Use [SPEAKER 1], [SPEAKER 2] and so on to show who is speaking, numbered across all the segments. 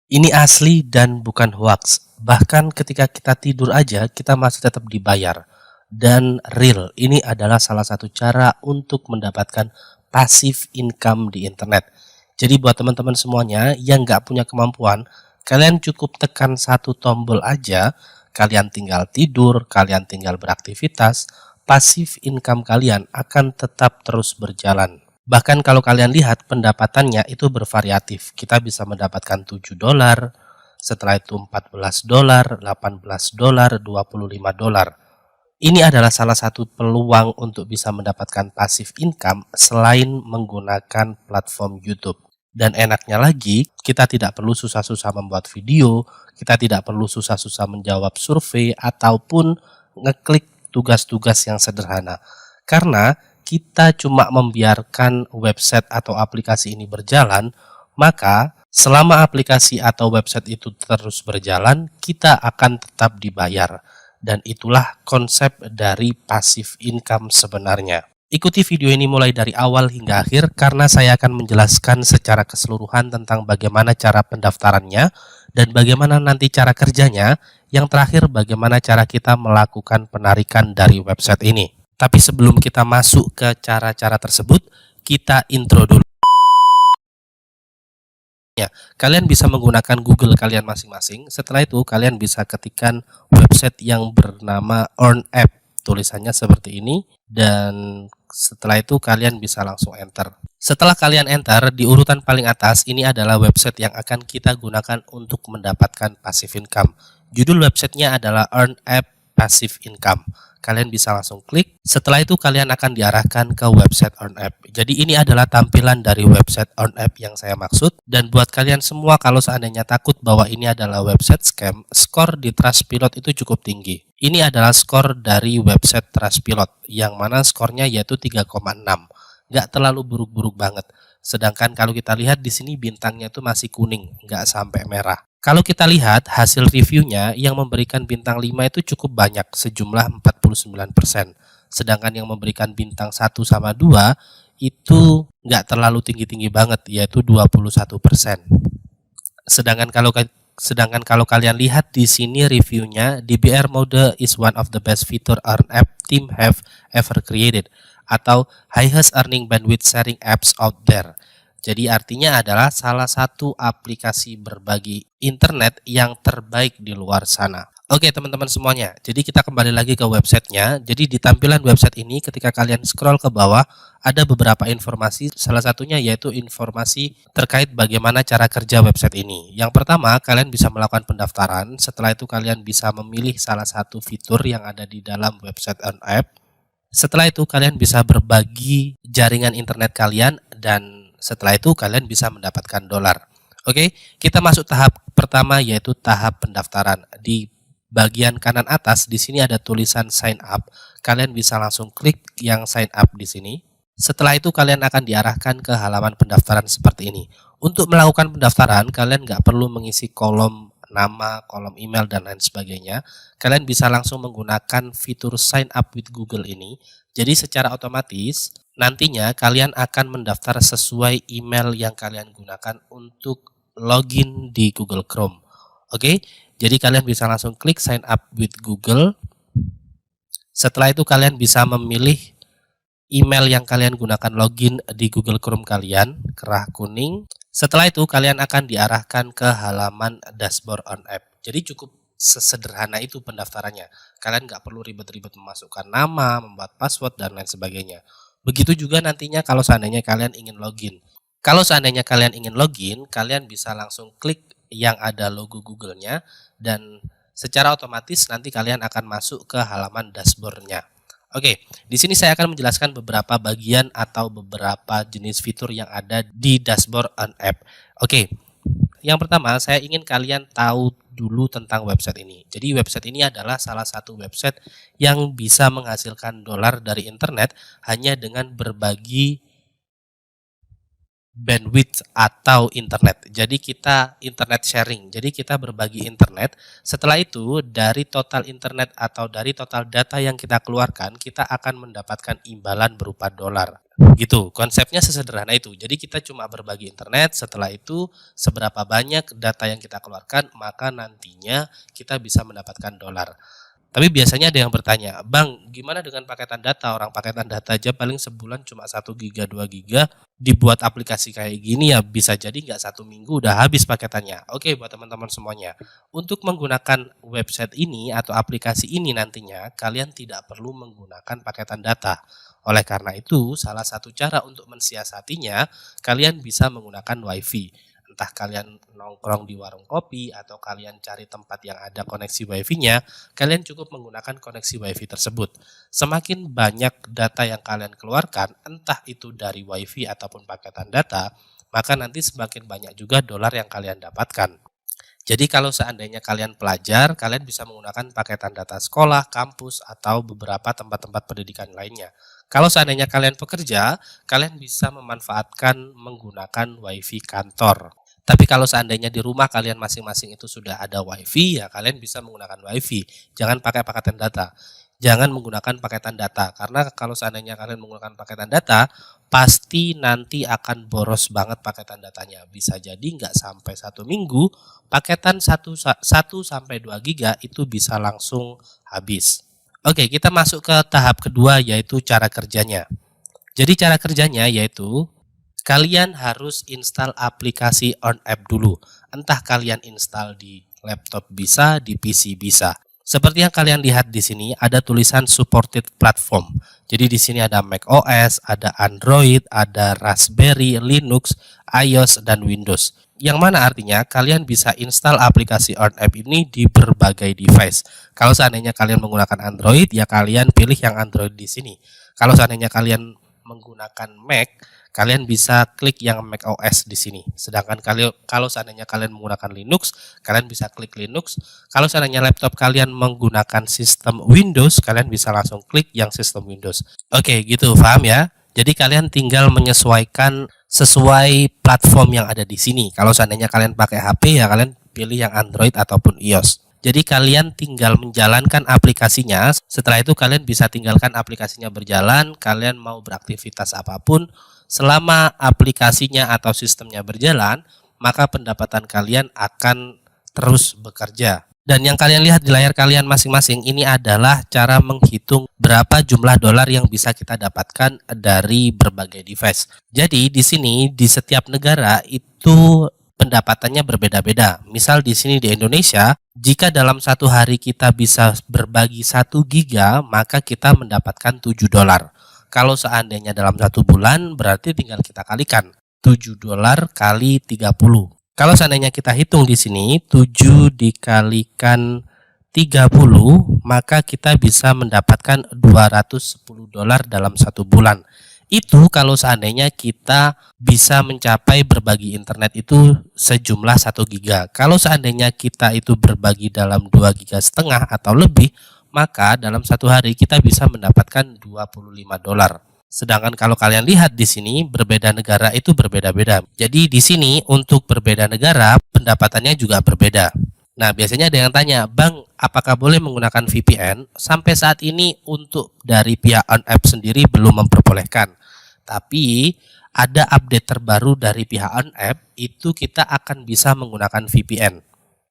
[SPEAKER 1] Ini asli dan bukan hoax. Bahkan ketika kita tidur aja, kita masih tetap dibayar. Dan real, ini adalah salah satu cara untuk mendapatkan passive income di internet. Jadi buat teman-teman semuanya yang nggak punya kemampuan, kalian cukup tekan satu tombol aja, kalian tinggal tidur, kalian tinggal beraktivitas, passive income kalian akan tetap terus berjalan. Bahkan kalau kalian lihat pendapatannya itu bervariatif. Kita bisa mendapatkan $7, setelah itu $14, $18, $25. Ini adalah salah satu peluang untuk bisa mendapatkan passive income selain menggunakan platform YouTube. Dan enaknya lagi, kita tidak perlu susah-susah membuat video, kita tidak perlu susah-susah menjawab survei ataupun ngeklik tugas-tugas yang sederhana. Karena kita cuma membiarkan website atau aplikasi ini berjalan, maka selama aplikasi atau website itu terus berjalan, kita akan tetap dibayar. Dan itulah konsep dari passive income sebenarnya. Ikuti video ini mulai dari awal hingga akhir karena saya akan menjelaskan secara keseluruhan tentang bagaimana cara pendaftarannya dan bagaimana nanti cara kerjanya. Yang terakhir, bagaimana cara kita melakukan penarikan dari website ini. Tapi sebelum kita masuk ke cara-cara tersebut, kita intro dulu. Ya, kalian bisa menggunakan Google kalian masing-masing. Setelah itu, kalian bisa ketikkan website yang bernama Earn App. Tulisannya seperti ini. Dan setelah itu, kalian bisa langsung enter. Setelah kalian enter, di urutan paling atas, ini adalah website yang akan kita gunakan untuk mendapatkan passive income. Judul websitenya adalah Earn App Passive Income. Kalian bisa langsung klik. Setelah itu kalian akan diarahkan ke website Earn App. Jadi ini adalah tampilan dari website Earn App yang saya maksud. Dan buat kalian semua kalau seandainya takut bahwa ini adalah website scam, skor di Trustpilot itu cukup tinggi. Ini adalah skor dari website Trustpilot yang mana skornya yaitu 3,6. Nggak terlalu buruk-buruk banget. Sedangkan kalau kita lihat di sini bintangnya itu masih kuning, nggak sampai merah. Kalau kita lihat hasil reviewnya yang memberikan bintang 5 itu cukup banyak, sejumlah 49%. Sedangkan yang memberikan bintang 1 sama 2 itu nggak terlalu tinggi-tinggi banget, yaitu 21%. Sedangkan kalau kalian lihat di sini reviewnya, DBR mode is one of the best feature Earn App team have ever created, atau highest earning bandwidth sharing apps out there. Jadi artinya adalah salah satu aplikasi berbagi internet yang terbaik di luar sana. Oke teman-teman semuanya, jadi kita kembali lagi ke websitenya. Jadi di tampilan website ini ketika kalian scroll ke bawah ada beberapa informasi, salah satunya yaitu informasi terkait bagaimana cara kerja website ini. Yang pertama, kalian bisa melakukan pendaftaran, setelah itu kalian bisa memilih salah satu fitur yang ada di dalam website Earn App. Setelah itu kalian bisa berbagi jaringan internet kalian dan setelah itu kalian bisa mendapatkan dolar. Oke, kita masuk tahap pertama yaitu tahap pendaftaran. Di bagian kanan atas di sini ada tulisan sign up. Kalian bisa langsung klik yang sign up di sini. Setelah itu kalian akan diarahkan ke halaman pendaftaran seperti ini. Untuk melakukan pendaftaran kalian nggak perlu mengisi kolom nama, kolom email dan lain sebagainya. Kalian bisa langsung menggunakan fitur sign up with Google ini. Jadi secara otomatis nantinya kalian akan mendaftar sesuai email yang kalian gunakan untuk login di Google Chrome. Oke, jadi kalian bisa langsung klik sign up with Google. Setelah itu kalian bisa memilih email yang kalian gunakan login di Google Chrome kalian, kerah kuning. Setelah itu kalian akan diarahkan ke halaman dashboard Earn App. Jadi cukup sesederhana itu pendaftarannya. Kalian nggak perlu ribet-ribet memasukkan nama, membuat password dan lain sebagainya. Begitu juga nantinya kalau seandainya kalian ingin login. Kalau seandainya kalian ingin login, kalian bisa langsung klik yang ada logo Google-nya dan secara otomatis nanti kalian akan masuk ke halaman dashboard-nya. Oke, di sini saya akan menjelaskan beberapa bagian atau beberapa jenis fitur yang ada di dashboard Earn App. Oke, yang pertama saya ingin kalian tahu dulu tentang website ini. Jadi website ini adalah salah satu website yang bisa menghasilkan dolar dari internet hanya dengan berbagi bandwidth atau internet. Jadi kita internet sharing. Jadi kita berbagi internet. Setelah itu dari total internet atau dari total data yang kita keluarkan, kita akan mendapatkan imbalan berupa dolar. Gitu, konsepnya sesederhana itu. Jadi kita cuma berbagi internet, setelah itu seberapa banyak data yang kita keluarkan, maka nantinya kita bisa mendapatkan dolar. Tapi biasanya ada yang bertanya, Bang, gimana dengan paketan data? Orang paketan data aja paling sebulan cuma 1 giga, 2 giga, dibuat aplikasi kayak gini ya bisa jadi nggak 1 minggu udah habis paketannya. Oke, buat teman-teman semuanya, untuk menggunakan website ini atau aplikasi ini nantinya, kalian tidak perlu menggunakan paketan data. Oleh karena itu, salah satu cara untuk mensiasatinya, kalian bisa menggunakan WiFi. Entah kalian nongkrong di warung kopi atau kalian cari tempat yang ada koneksi WiFi-nya, kalian cukup menggunakan koneksi WiFi tersebut. Semakin banyak data yang kalian keluarkan, entah itu dari WiFi ataupun paketan data, maka nanti semakin banyak juga dolar yang kalian dapatkan. Jadi kalau seandainya kalian pelajar, kalian bisa menggunakan paketan data sekolah, kampus, atau beberapa tempat-tempat pendidikan lainnya. Kalau seandainya kalian pekerja, kalian bisa memanfaatkan menggunakan WiFi kantor. Tapi kalau seandainya di rumah kalian masing-masing itu sudah ada WiFi, ya kalian bisa menggunakan WiFi. Jangan pakai paketan data. Jangan menggunakan paketan data, karena kalau seandainya kalian menggunakan paketan data, pasti nanti akan boros banget paketan datanya. Bisa jadi nggak sampai 1 minggu, paketan 1 sampai 2 giga itu bisa langsung habis. Oke, kita masuk ke tahap kedua, yaitu cara kerjanya. Jadi cara kerjanya yaitu kalian harus install aplikasi OnApp dulu. Entah kalian install di laptop bisa, di PC bisa. Seperti yang kalian lihat di sini ada tulisan supported platform. Jadi di sini ada macOS, ada Android, ada Raspberry, Linux, iOS, dan Windows. Yang mana artinya kalian bisa install aplikasi OnApp ini di berbagai device. Kalau seandainya kalian menggunakan Android, ya kalian pilih yang Android di sini. Kalau seandainya kalian menggunakan Mac, kalian bisa klik yang macOS di sini. Sedangkan kalau seandainya kalian menggunakan Linux, kalian bisa klik Linux. Kalau seandainya laptop kalian menggunakan sistem Windows, kalian bisa langsung klik yang sistem Windows. Oke, gitu, paham ya? Jadi kalian tinggal menyesuaikan sesuai platform yang ada di sini. Kalau seandainya kalian pakai HP, ya kalian pilih yang Android ataupun iOS. Jadi kalian tinggal menjalankan aplikasinya. Setelah itu kalian bisa tinggalkan aplikasinya berjalan. Kalian mau beraktivitas apapun, selama aplikasinya atau sistemnya berjalan, maka pendapatan kalian akan terus bekerja. Dan yang kalian lihat di layar kalian masing-masing ini adalah cara menghitung berapa jumlah dolar yang bisa kita dapatkan dari berbagai device. Jadi di sini di setiap negara itu pendapatannya berbeda-beda. Misal di sini di Indonesia, jika dalam satu hari kita bisa berbagi 1 giga, maka kita mendapatkan 7 dolar. Kalau seandainya dalam 1 bulan, berarti tinggal kita kalikan 7 dolar kali 30. Kalau seandainya kita hitung di sini 7 dikalikan 30, maka kita bisa mendapatkan 210 dolar dalam 1 bulan. Itu kalau seandainya kita bisa mencapai berbagi internet itu sejumlah 1 giga. Kalau seandainya kita itu berbagi dalam 2 giga setengah atau lebih, maka dalam satu hari kita bisa mendapatkan 25 dolar. Sedangkan kalau kalian lihat di sini berbeda negara itu berbeda-beda. Jadi di sini untuk berbeda negara pendapatannya juga berbeda. Nah, biasanya ada yang tanya, Bang, apakah boleh menggunakan VPN? Sampai saat ini untuk dari pihak OnApp sendiri belum memperbolehkan. Tapi ada update terbaru dari pihak OnApp, itu kita akan bisa menggunakan VPN.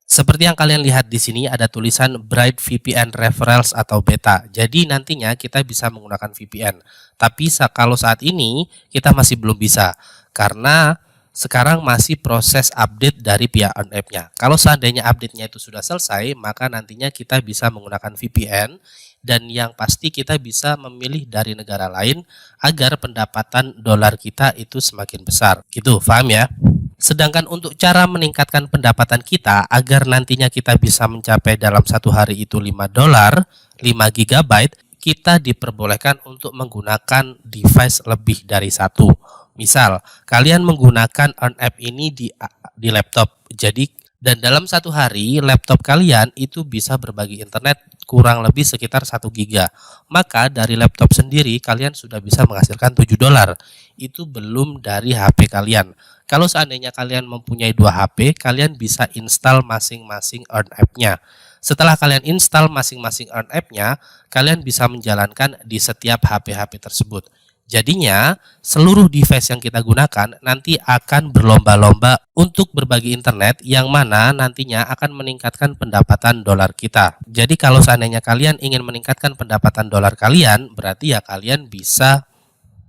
[SPEAKER 1] Seperti yang kalian lihat di sini ada tulisan Bright VPN Referrals atau beta. Jadi nantinya kita bisa menggunakan VPN. Tapi kalau saat ini kita masih belum bisa karena sekarang masih proses update dari pihak OnApp-nya. Kalau seandainya update-nya itu sudah selesai, maka nantinya kita bisa menggunakan VPN dan yang pasti kita bisa memilih dari negara lain agar pendapatan dolar kita itu semakin besar. Gitu, paham ya? Sedangkan untuk cara meningkatkan pendapatan kita agar nantinya kita bisa mencapai dalam satu hari itu 5 dolar, 5 GB, kita diperbolehkan untuk menggunakan device lebih dari satu. Misal, kalian menggunakan OnApp ini di laptop. Jadi, dan dalam satu hari laptop kalian itu bisa berbagi internet kurang lebih sekitar 1 giga. Maka dari laptop sendiri kalian sudah bisa menghasilkan 7 dolar. Itu belum dari HP kalian. Kalau seandainya kalian mempunyai 2 HP, kalian bisa install masing-masing OnApp-nya. Setelah kalian install masing-masing OnApp-nya, kalian bisa menjalankan di setiap HP-HP tersebut. Jadinya, seluruh device yang kita gunakan nanti akan berlomba-lomba untuk berbagi internet yang mana nantinya akan meningkatkan pendapatan dolar kita. Jadi kalau seandainya kalian ingin meningkatkan pendapatan dolar kalian, berarti ya kalian bisa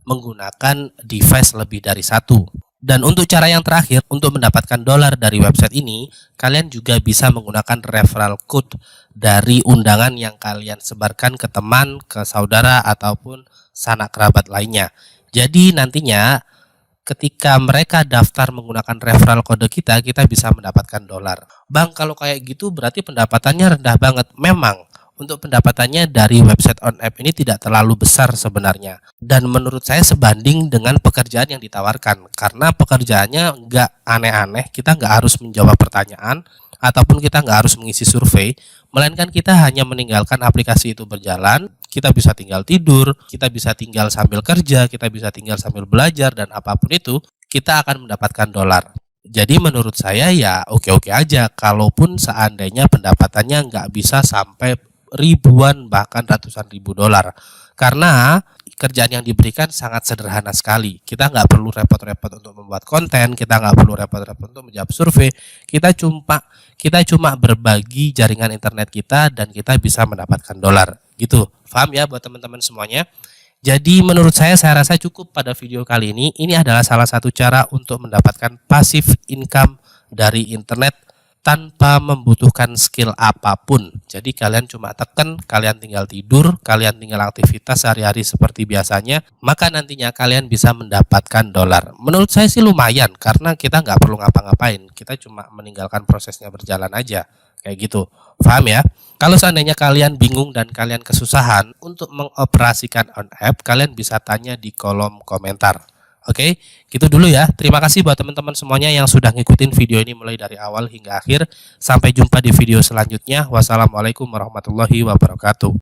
[SPEAKER 1] menggunakan device lebih dari satu. Dan untuk cara yang terakhir, untuk mendapatkan dolar dari website ini, kalian juga bisa menggunakan referral code dari undangan yang kalian sebarkan ke teman, ke saudara, ataupun sanak kerabat lainnya. Jadi nantinya ketika mereka daftar menggunakan referral kode kita bisa mendapatkan dolar. Bang, kalau kayak gitu berarti pendapatannya rendah banget. Memang, untuk pendapatannya dari website on app ini tidak terlalu besar sebenarnya. Dan menurut saya sebanding dengan pekerjaan yang ditawarkan. Karena pekerjaannya nggak aneh-aneh, kita nggak harus menjawab pertanyaan, ataupun kita nggak harus mengisi survei, melainkan kita hanya meninggalkan aplikasi itu berjalan, kita bisa tinggal tidur, kita bisa tinggal sambil kerja, kita bisa tinggal sambil belajar, dan apapun itu, kita akan mendapatkan dolar. Jadi menurut saya ya oke-oke aja, kalaupun seandainya pendapatannya nggak bisa sampai ribuan bahkan ratusan ribu dolar. Karena kerjaan yang diberikan sangat sederhana sekali. Kita nggak perlu repot-repot untuk membuat konten, kita nggak perlu repot-repot untuk menjawab survei. Kita cuma berbagi jaringan internet kita dan kita bisa mendapatkan dolar. Gitu. Paham ya buat teman-teman semuanya? Jadi menurut saya rasa cukup pada video kali ini. Ini adalah salah satu cara untuk mendapatkan passive income dari internet tanpa membutuhkan skill apapun. Jadi kalian cuma tekan, kalian tinggal tidur, kalian tinggal aktivitas sehari-hari seperti biasanya, maka nantinya kalian bisa mendapatkan dolar. Menurut saya sih lumayan, karena kita nggak perlu ngapa-ngapain, kita cuma meninggalkan prosesnya berjalan aja, kayak gitu. Paham ya? Kalau seandainya kalian bingung dan kalian kesusahan untuk mengoperasikan on app, kalian bisa tanya di kolom komentar. Oke, gitu dulu ya. Terima kasih buat teman-teman semuanya yang sudah ngikutin video ini mulai dari awal hingga akhir. Sampai jumpa di video selanjutnya. Wassalamualaikum warahmatullahi wabarakatuh.